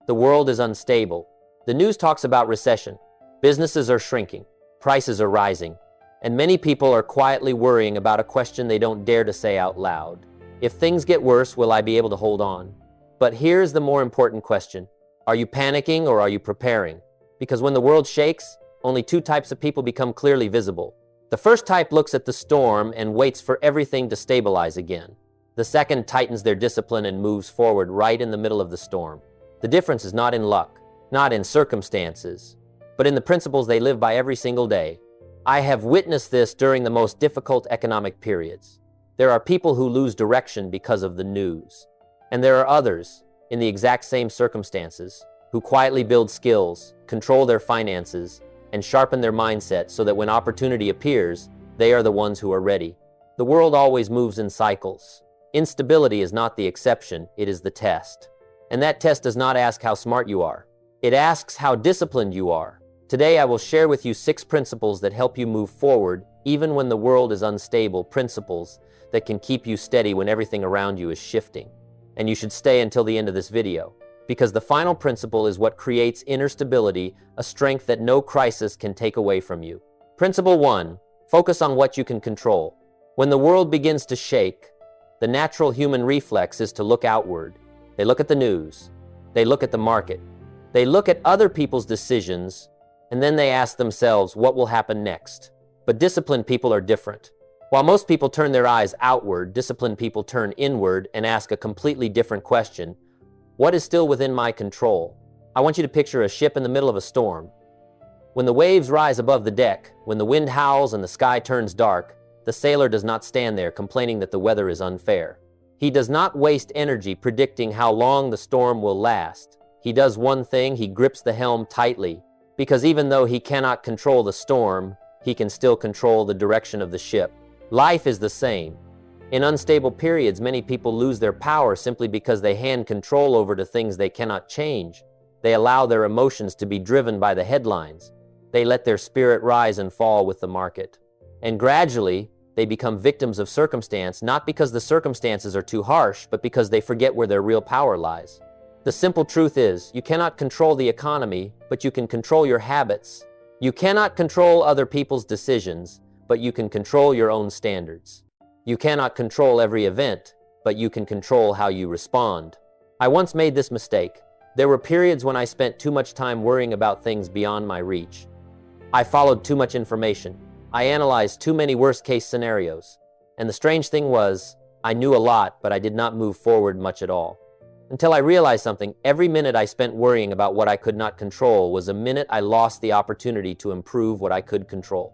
The world is unstable. The news talks about recession. Businesses are shrinking. Prices are rising. And many people are quietly worrying about a question they don't dare to say out loud. If things get worse, will I be able to hold on? But here's the more important question. Are you panicking or are you preparing? Because when the world shakes, only two types of people become clearly visible. The first type looks at the storm and waits for everything to stabilize again. The second tightens their discipline and moves forward right in the middle of the storm. The difference is not in luck, not in circumstances, but in the principles they live by every single day. I have witnessed this during the most difficult economic periods. There are people who lose direction because of the news. And there are others, in the exact same circumstances, who quietly build skills, control their finances, and sharpen their mindset so that when opportunity appears, they are the ones who are ready. The world always moves in cycles. Instability is not the exception, it is the test. And that test does not ask how smart you are. It asks how disciplined you are. Today I will share with you 6 principles that help you move forward even when the world is unstable, principles that can keep you steady when everything around you is shifting. And you should stay until the end of this video, because the final principle is what creates inner stability, a strength that no crisis can take away from you. Principle 1, focus on what you can control. When the world begins to shake, the natural human reflex is to look outward. They look at the news. They look at the market. They look at other people's decisions, and then they ask themselves, what will happen next? But disciplined people are different. While most people turn their eyes outward, disciplined people turn inward and ask a completely different question. What is still within my control? I want you to picture a ship in the middle of a storm. When the waves rise above the deck, when the wind howls and the sky turns dark, the sailor does not stand there complaining that the weather is unfair. He does not waste energy predicting how long the storm will last. He does one thing, he grips the helm tightly, because even though he cannot control the storm, he can still control the direction of the ship. Life is the same. In unstable periods, many people lose their power simply because they hand control over to things they cannot change. They allow their emotions to be driven by the headlines. They let their spirit rise and fall with the market. And gradually, they become victims of circumstance, not because the circumstances are too harsh, but because they forget where their real power lies. The simple truth is, you cannot control the economy, but you can control your habits. You cannot control other people's decisions, but you can control your own standards. You cannot control every event, but you can control how you respond. I once made this mistake. There were periods when I spent too much time worrying about things beyond my reach. I followed too much information. I analyzed too many worst-case scenarios. And the strange thing was, I knew a lot, but I did not move forward much at all. Until I realized something, every minute I spent worrying about what I could not control was a minute I lost the opportunity to improve what I could control.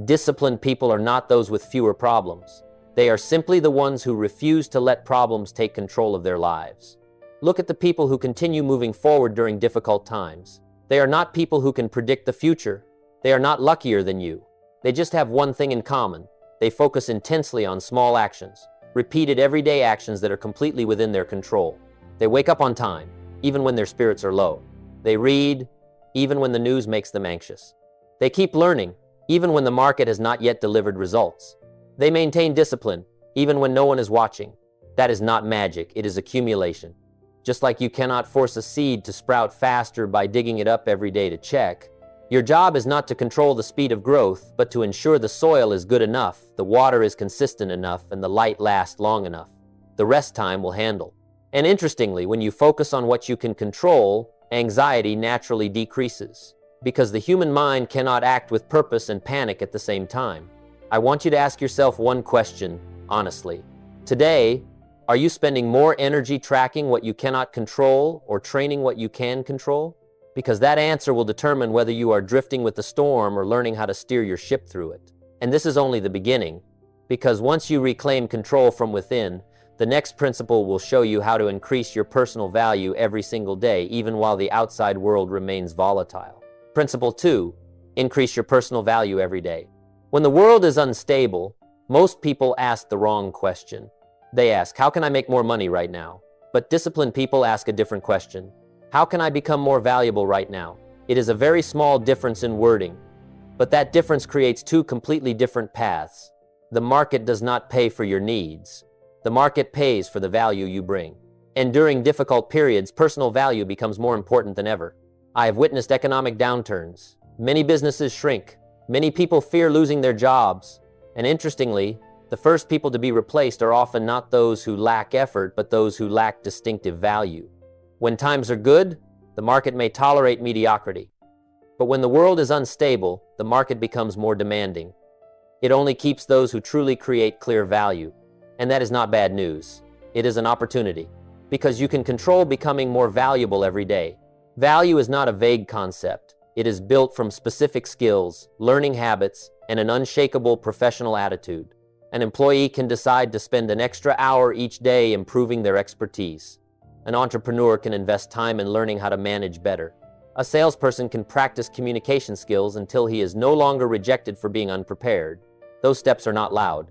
Disciplined people are not those with fewer problems. They are simply the ones who refuse to let problems take control of their lives. Look at the people who continue moving forward during difficult times. They are not people who can predict the future. They are not luckier than you. They just have one thing in common. They focus intensely on small actions, repeated everyday actions that are completely within their control. They wake up on time, even when their spirits are low. They read, even when the news makes them anxious. They keep learning, even when the market has not yet delivered results. They maintain discipline, even when no one is watching. That is not magic, it is accumulation. Just like you cannot force a seed to sprout faster by digging it up every day to check, your job is not to control the speed of growth, but to ensure the soil is good enough, the water is consistent enough, and the light lasts long enough. The rest time will handle. And interestingly, when you focus on what you can control, anxiety naturally decreases, because the human mind cannot act with purpose and panic at the same time. I want you to ask yourself one question, honestly. Today, are you spending more energy tracking what you cannot control or training what you can control? Because that answer will determine whether you are drifting with the storm or learning how to steer your ship through it. And this is only the beginning, because once you reclaim control from within, the next principle will show you how to increase your personal value every single day, even while the outside world remains volatile. Principle 2, increase your personal value every day. When the world is unstable, most people ask the wrong question. They ask, how can I make more money right now? But disciplined people ask a different question. How can I become more valuable right now? It is a very small difference in wording, but that difference creates two completely different paths. The market does not pay for your needs. The market pays for the value you bring. And during difficult periods, personal value becomes more important than ever. I have witnessed economic downturns. Many businesses shrink. Many people fear losing their jobs. And interestingly, the first people to be replaced are often not those who lack effort, but those who lack distinctive value. When times are good, the market may tolerate mediocrity. But when the world is unstable, the market becomes more demanding. It only keeps those who truly create clear value. And that is not bad news. It is an opportunity. Because you can control becoming more valuable every day. Value is not a vague concept. It is built from specific skills, learning habits, and an unshakable professional attitude. An employee can decide to spend an extra hour each day improving their expertise. An entrepreneur can invest time in learning how to manage better. A salesperson can practice communication skills until he is no longer rejected for being unprepared. Those steps are not loud,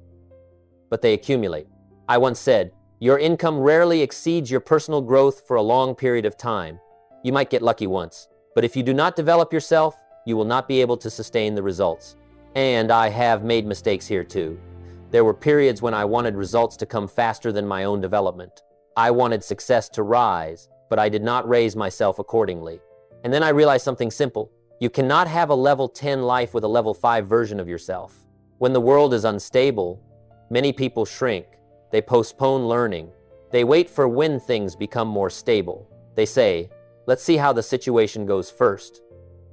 but they accumulate. I once said, your income rarely exceeds your personal growth for a long period of time. You might get lucky once, but if you do not develop yourself, you will not be able to sustain the results. And I have made mistakes here too. There were periods when I wanted results to come faster than my own development. I wanted success to rise, but I did not raise myself accordingly. And then I realized something simple. You cannot have a level 10 life with a level 5 version of yourself. When the world is unstable, many people shrink. They postpone learning. They wait for when things become more stable. They say, let's see how the situation goes first.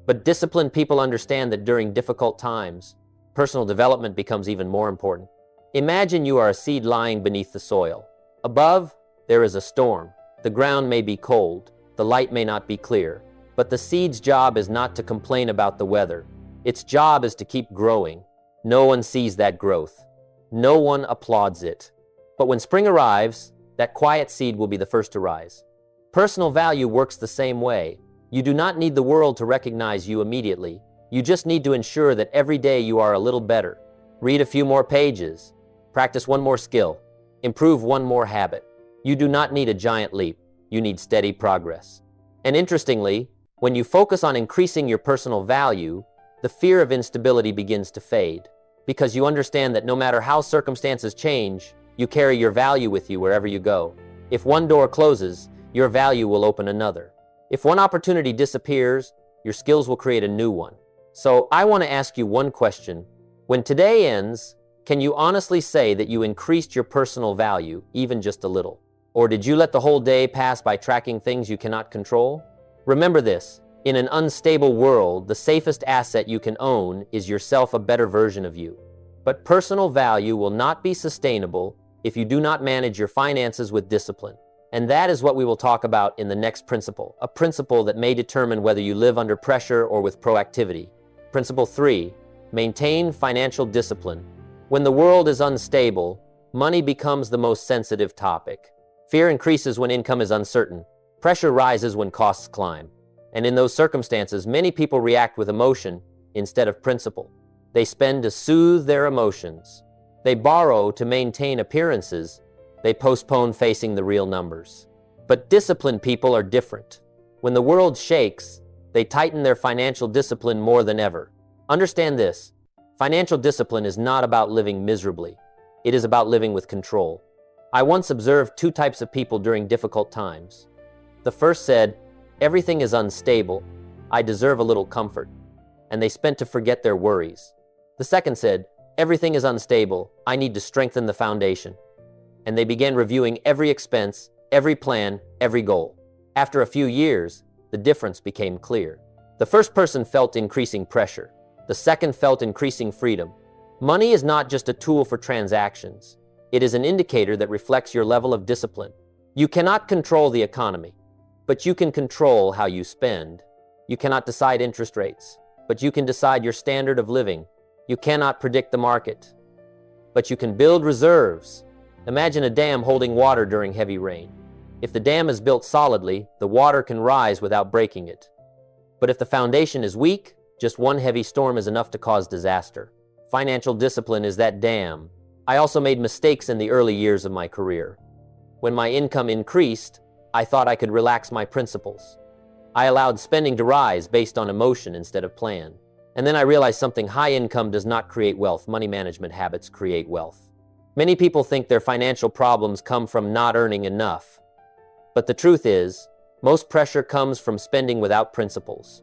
But disciplined people understand that during difficult times, personal development becomes even more important. Imagine you are a seed lying beneath the soil. Above, there is a storm. The ground may be cold. The light may not be clear. But the seed's job is not to complain about the weather. Its job is to keep growing. No one sees that growth. No one applauds it. But when spring arrives, that quiet seed will be the first to rise. Personal value works the same way. You do not need the world to recognize you immediately. You just need to ensure that every day you are a little better. Read a few more pages. Practice one more skill. Improve one more habit. You do not need a giant leap. You need steady progress. And interestingly, when you focus on increasing your personal value, the fear of instability begins to fade. Because you understand that no matter how circumstances change, you carry your value with you wherever you go. If one door closes, your value will open another. If one opportunity disappears, your skills will create a new one. So I want to ask you one question. When today ends, can you honestly say that you increased your personal value, even just a little? Or did you let the whole day pass by tracking things you cannot control? Remember this, in an unstable world, the safest asset you can own is yourself, a better version of you. But personal value will not be sustainable if you do not manage your finances with discipline. And that is what we will talk about in the next principle, a principle that may determine whether you live under pressure or with proactivity. Principle 3, maintain financial discipline. When the world is unstable, money becomes the most sensitive topic. Fear increases when income is uncertain. Pressure rises when costs climb. And in those circumstances, many people react with emotion instead of principle. They spend to soothe their emotions. They borrow to maintain appearances. They postpone facing the real numbers. But disciplined people are different. When the world shakes, they tighten their financial discipline more than ever. Understand this, financial discipline is not about living miserably. It is about living with control. I once observed two types of people during difficult times. The first said, everything is unstable. I deserve a little comfort. And they spent to forget their worries. The second said, everything is unstable. I need to strengthen the foundation. And they began reviewing every expense, every plan, every goal. After a few years, the difference became clear. The first person felt increasing pressure. The second felt increasing freedom. Money is not just a tool for transactions. It is an indicator that reflects your level of discipline. You cannot control the economy, but you can control how you spend. You cannot decide interest rates, but you can decide your standard of living. You cannot predict the market, but you can build reserves. Imagine a dam holding water during heavy rain. If the dam is built solidly, the water can rise without breaking it. But if the foundation is weak, just one heavy storm is enough to cause disaster. Financial discipline is that dam. I also made mistakes in the early years of my career. When my income increased, I thought I could relax my principles. I allowed spending to rise based on emotion instead of plan. And then I realized something: high income does not create wealth. Money management habits create wealth. Many people think their financial problems come from not earning enough. But the truth is, most pressure comes from spending without principles.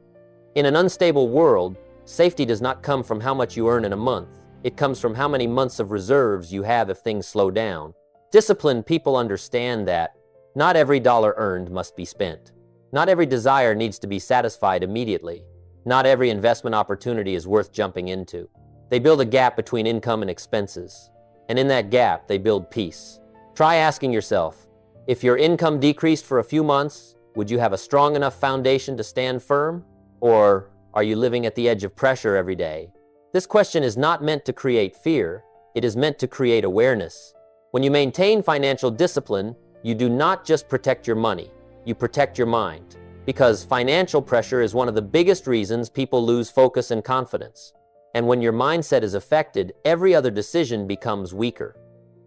In an unstable world, safety does not come from how much you earn in a month. It comes from how many months of reserves you have if things slow down. Disciplined people understand that not every dollar earned must be spent. Not every desire needs to be satisfied immediately. Not every investment opportunity is worth jumping into. They build a gap between income and expenses. And in that gap, they build peace. Try asking yourself, if your income decreased for a few months, would you have a strong enough foundation to stand firm? Or are you living at the edge of pressure every day? This question is not meant to create fear. It is meant to create awareness. When you maintain financial discipline, you do not just protect your money, you protect your mind. Because financial pressure is one of the biggest reasons people lose focus and confidence. And when your mindset is affected, every other decision becomes weaker.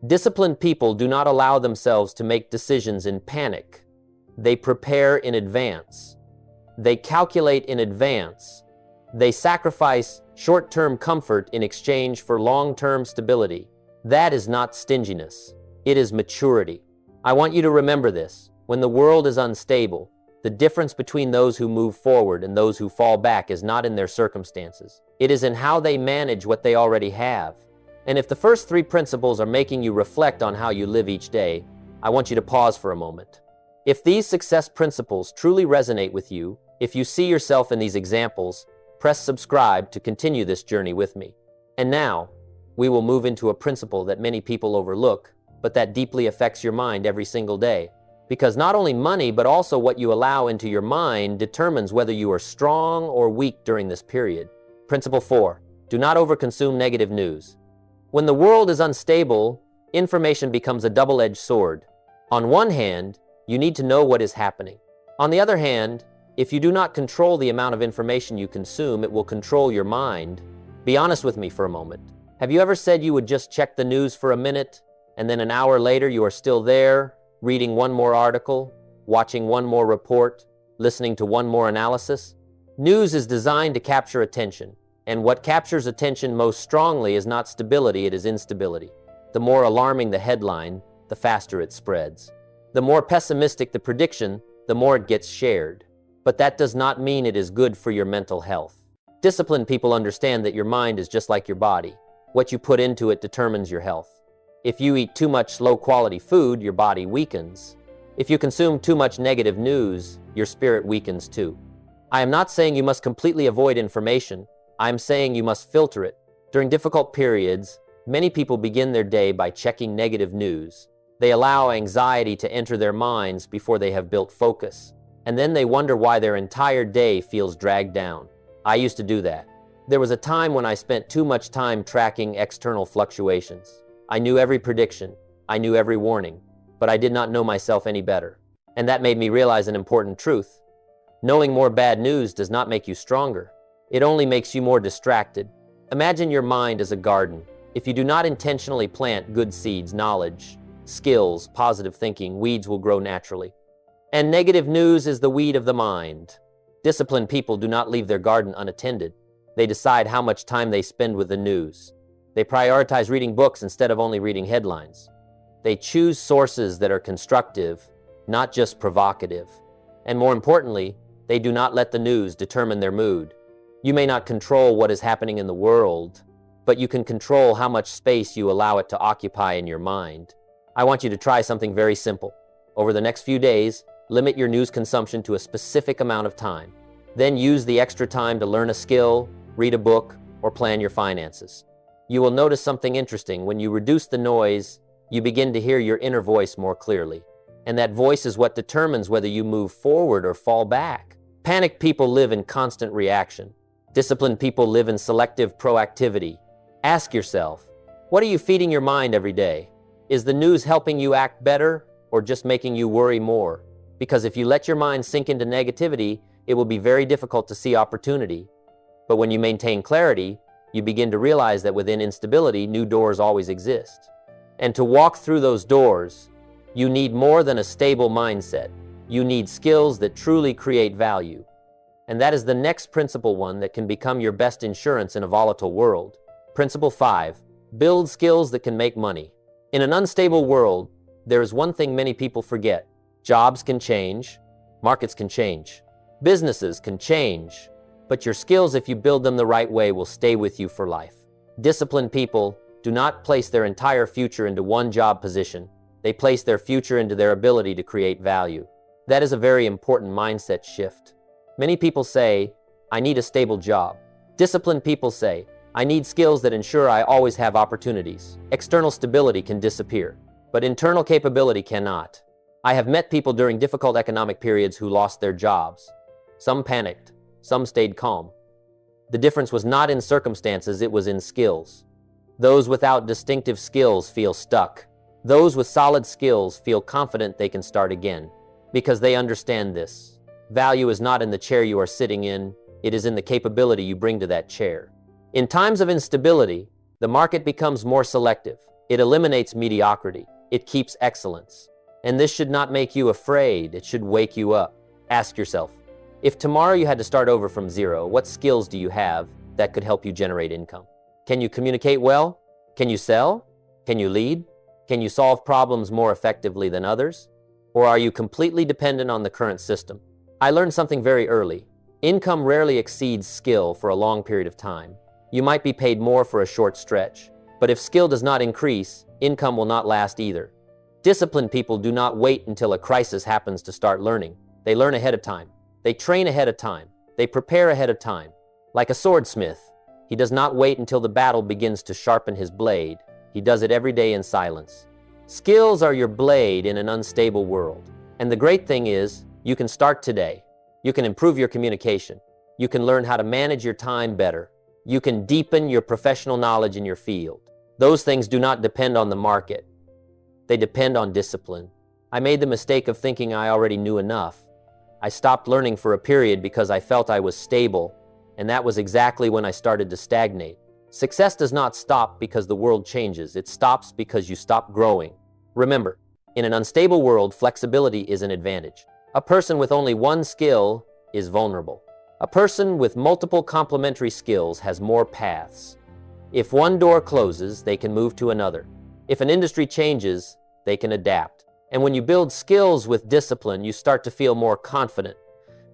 Disciplined people do not allow themselves to make decisions in panic. They prepare in advance. They calculate in advance. They sacrifice short-term comfort in exchange for long-term stability. That is not stinginess. It is maturity. I want you to remember this. When the world is unstable, the difference between those who move forward and those who fall back is not in their circumstances. It is in how they manage what they already have. And if the first three principles are making you reflect on how you live each day, I want you to pause for a moment. If these success principles truly resonate with you, if you see yourself in these examples, press subscribe to continue this journey with me. And now, we will move into a principle that many people overlook, but that deeply affects your mind every single day. Because not only money, but also what you allow into your mind determines whether you are strong or weak during this period. Principle 4. Do not overconsume negative news. When the world is unstable, information becomes a double-edged sword. On one hand, you need to know what is happening. On the other hand, if you do not control the amount of information you consume, it will control your mind. Be honest with me for a moment. Have you ever said you would just check the news for a minute, and then an hour later you are still there, reading one more article, watching one more report, listening to one more analysis? News is designed to capture attention, and what captures attention most strongly is not stability, it is instability. The more alarming the headline, the faster it spreads. The more pessimistic the prediction, the more it gets shared. But that does not mean it is good for your mental health. Disciplined people understand that your mind is just like your body. What you put into it determines your health. If you eat too much low-quality food, your body weakens. If you consume too much negative news, your spirit weakens too. I am not saying you must completely avoid information. I am saying you must filter it. During difficult periods, many people begin their day by checking negative news. They allow anxiety to enter their minds before they have built focus. And then they wonder why their entire day feels dragged down. I used to do that. There was a time when I spent too much time tracking external fluctuations. I knew every prediction. I knew every warning. But I did not know myself any better. And that made me realize an important truth. Knowing more bad news does not make you stronger. It only makes you more distracted. Imagine your mind as a garden. If you do not intentionally plant good seeds, knowledge, skills, positive thinking, weeds will grow naturally. And negative news is the weed of the mind. Disciplined people do not leave their garden unattended. They decide how much time they spend with the news. They prioritize reading books instead of only reading headlines. They choose sources that are constructive, not just provocative. And more importantly, they do not let the news determine their mood. You may not control what is happening in the world, but you can control how much space you allow it to occupy in your mind. I want you to try something very simple. Over the next few days, limit your news consumption to a specific amount of time. Then use the extra time to learn a skill, read a book, or plan your finances. You will notice something interesting. When you reduce the noise, you begin to hear your inner voice more clearly. And that voice is what determines whether you move forward or fall back. Panicked people live in constant reaction. Disciplined people live in selective proactivity. Ask yourself, what are you feeding your mind every day? Is the news helping you act better or just making you worry more? Because if you let your mind sink into negativity, it will be very difficult to see opportunity. But when you maintain clarity, you begin to realize that within instability, new doors always exist. And to walk through those doors, you need more than a stable mindset. You need skills that truly create value. And that is the next principle one that can become your best insurance in a volatile world. Principle 5, build skills that can make money. In an unstable world, there is one thing many people forget. Jobs can change, markets can change, businesses can change, but your skills, if you build them the right way, will stay with you for life. Disciplined people do not place their entire future into one job position. They place their future into their ability to create value. That is a very important mindset shift. Many people say, I need a stable job. Disciplined people say, I need skills that ensure I always have opportunities. External stability can disappear, but internal capability cannot. I have met people during difficult economic periods who lost their jobs. Some panicked, some stayed calm. The difference was not in circumstances, it was in skills. Those without distinctive skills feel stuck. Those with solid skills feel confident they can start again, because they understand this. Value is not in the chair you are sitting in, it is in the capability you bring to that chair. In times of instability, the market becomes more selective. It eliminates mediocrity. It keeps excellence. And this should not make you afraid, it should wake you up. Ask yourself, if tomorrow you had to start over from zero, what skills do you have that could help you generate income? Can you communicate well? Can you sell? Can you lead? Can you solve problems more effectively than others? Or are you completely dependent on the current system? I learned something very early. Income rarely exceeds skill for a long period of time. You might be paid more for a short stretch, but if skill does not increase, income will not last either. Disciplined people do not wait until a crisis happens to start learning. They learn ahead of time. They train ahead of time. They prepare ahead of time. Like a swordsmith, he does not wait until the battle begins to sharpen his blade. He does it every day in silence. Skills are your blade in an unstable world. And the great thing is, you can start today. You can improve your communication. You can learn how to manage your time better. You can deepen your professional knowledge in your field. Those things do not depend on the market. They depend on discipline. I made the mistake of thinking I already knew enough. I stopped learning for a period because I felt I was stable, and that was exactly when I started to stagnate. Success does not stop because the world changes. It stops because you stop growing. Remember, in an unstable world, flexibility is an advantage. A person with only one skill is vulnerable. A person with multiple complementary skills has more paths. If one door closes, they can move to another. If an industry changes, they can adapt. And when you build skills with discipline, you start to feel more confident.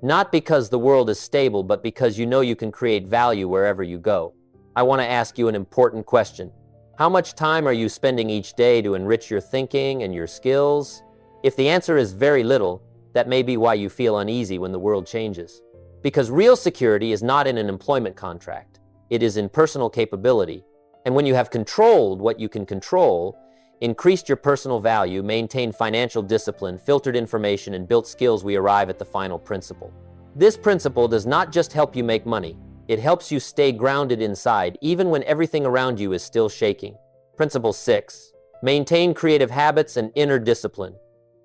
Not because the world is stable, but because you know you can create value wherever you go. I want to ask you an important question. How much time are you spending each day to enrich your thinking and your skills? If the answer is very little, that may be why you feel uneasy when the world changes. Because real security is not in an employment contract. It is in personal capability. And when you have controlled what you can control, increased your personal value, maintained financial discipline, filtered information, and built skills, we arrive at the final principle. This principle does not just help you make money. It helps you stay grounded inside, even when everything around you is still shaking. Principle 6. Maintain creative habits and inner discipline.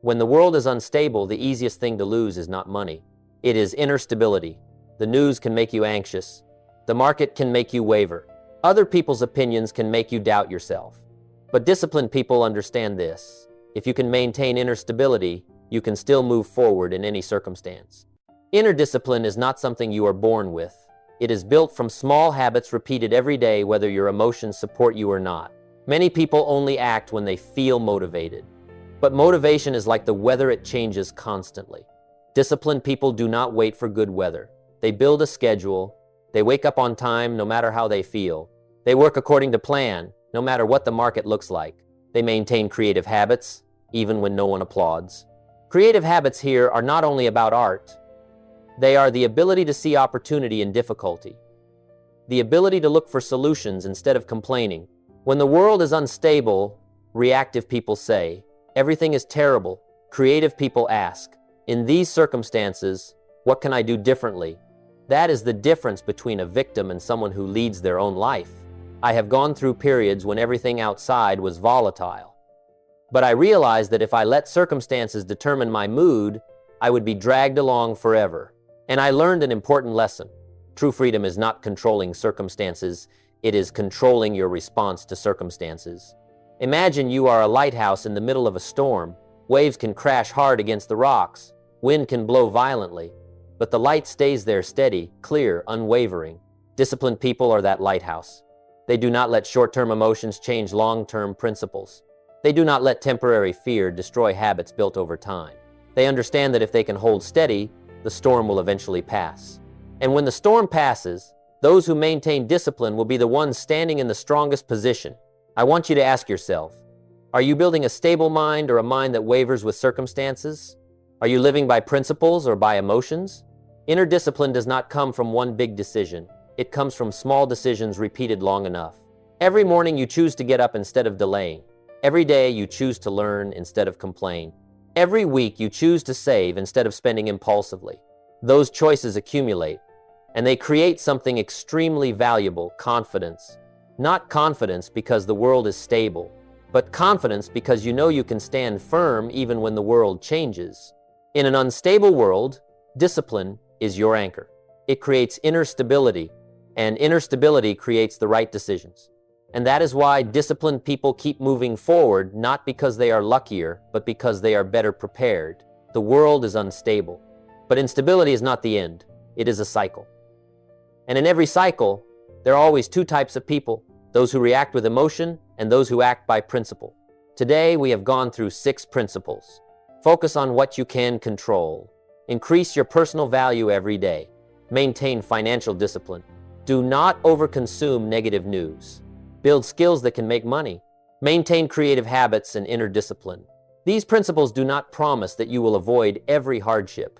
When the world is unstable, the easiest thing to lose is not money. It is inner stability. The news can make you anxious. The market can make you waver. Other people's opinions can make you doubt yourself. But disciplined people understand this. If you can maintain inner stability, you can still move forward in any circumstance. Inner discipline is not something you are born with. It is built from small habits repeated every day, whether your emotions support you or not. Many people only act when they feel motivated. But motivation is like the weather, it changes constantly. Disciplined people do not wait for good weather. They build a schedule. They wake up on time no matter how they feel. They work according to plan, no matter what the market looks like. They maintain creative habits, even when no one applauds. Creative habits here are not only about art. They are the ability to see opportunity in difficulty. The ability to look for solutions instead of complaining. When the world is unstable, reactive people say, everything is terrible. Creative people ask, in these circumstances, what can I do differently? That is the difference between a victim and someone who leads their own life. I have gone through periods when everything outside was volatile. But I realized that if I let circumstances determine my mood, I would be dragged along forever. And I learned an important lesson. True freedom is not controlling circumstances, it is controlling your response to circumstances. Imagine you are a lighthouse in the middle of a storm. Waves can crash hard against the rocks. Wind can blow violently. But the light stays there steady, clear, unwavering. Disciplined people are that lighthouse. They do not let short-term emotions change long-term principles. They do not let temporary fear destroy habits built over time. They understand that if they can hold steady, the storm will eventually pass. And when the storm passes, those who maintain discipline will be the ones standing in the strongest position. I want you to ask yourself, are you building a stable mind or a mind that wavers with circumstances? Are you living by principles or by emotions? Inner discipline does not come from one big decision. It comes from small decisions repeated long enough. Every morning you choose to get up instead of delaying. Every day you choose to learn instead of complain. Every week you choose to save instead of spending impulsively. Those choices accumulate, and they create something extremely valuable: confidence. Not confidence because the world is stable, but confidence because you know you can stand firm even when the world changes. In an unstable world, discipline is your anchor. It creates inner stability, and inner stability creates the right decisions. And that is why disciplined people keep moving forward, not because they are luckier, but because they are better prepared. The world is unstable, but instability is not the end. It is a cycle. And in every cycle, there are always two types of people: those who react with emotion and those who act by principle. Today, we have gone through 6 principles. Focus on what you can control. Increase your personal value every day. Maintain financial discipline. Do not overconsume negative news. Build skills that can make money. Maintain creative habits and inner discipline. These principles do not promise that you will avoid every hardship,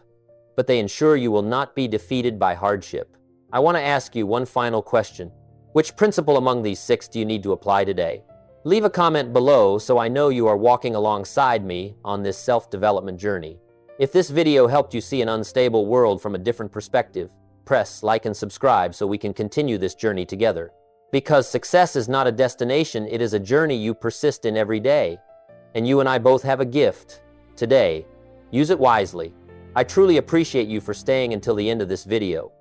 but they ensure you will not be defeated by hardship. I want to ask you one final question. Which principle among these 6 do you need to apply today? Leave a comment below so I know you are walking alongside me on this self-development journey. If this video helped you see an unstable world from a different perspective, press like and subscribe so we can continue this journey together. Because success is not a destination, it is a journey you persist in every day. And you and I both have a gift today. Use it wisely. I truly appreciate you for staying until the end of this video.